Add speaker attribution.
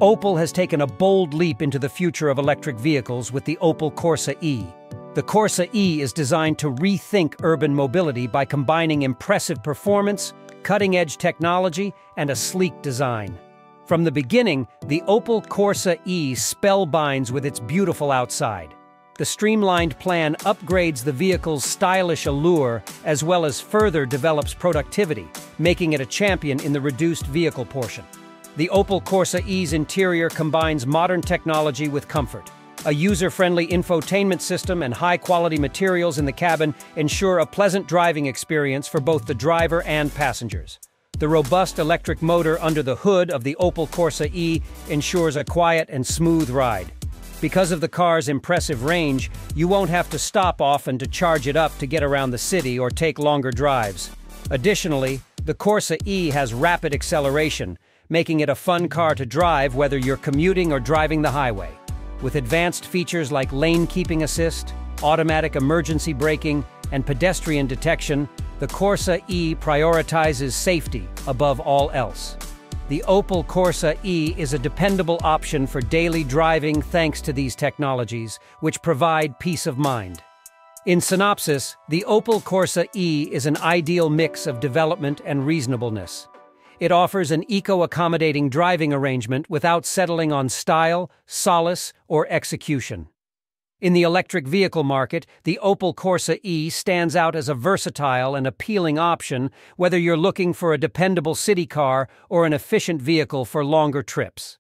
Speaker 1: Opel has taken a bold leap into the future of electric vehicles with the Opel Corsa E. The Corsa E is designed to rethink urban mobility by combining impressive performance, cutting-edge technology, and a sleek design. From the beginning, the Opel Corsa E spellbinds with its beautiful outside. The streamlined plan upgrades the vehicle's stylish allure as well as further develops productivity, making it a champion in the reduced vehicle portion. The Opel Corsa E's interior combines modern technology with comfort. A user-friendly infotainment system and high-quality materials in the cabin ensure a pleasant driving experience for both the driver and passengers. The robust electric motor under the hood of the Opel Corsa E ensures a quiet and smooth ride. Because of the car's impressive range, you won't have to stop often to charge it up to get around the city or take longer drives. Additionally, the Corsa E has rapid acceleration, making it a fun car to drive whether you're commuting or driving the highway. With advanced features like lane keeping assist, automatic emergency braking, and pedestrian detection, the Corsa E prioritizes safety above all else. The Opel Corsa E is a dependable option for daily driving thanks to these technologies, which provide peace of mind. In synopsis, the Opel Corsa E is an ideal mix of development and reasonableness. It offers an eco-accommodating driving arrangement without settling on style, solace, or execution. In the electric vehicle market, the Opel Corsa E stands out as a versatile and appealing option whether you're looking for a dependable city car or an efficient vehicle for longer trips.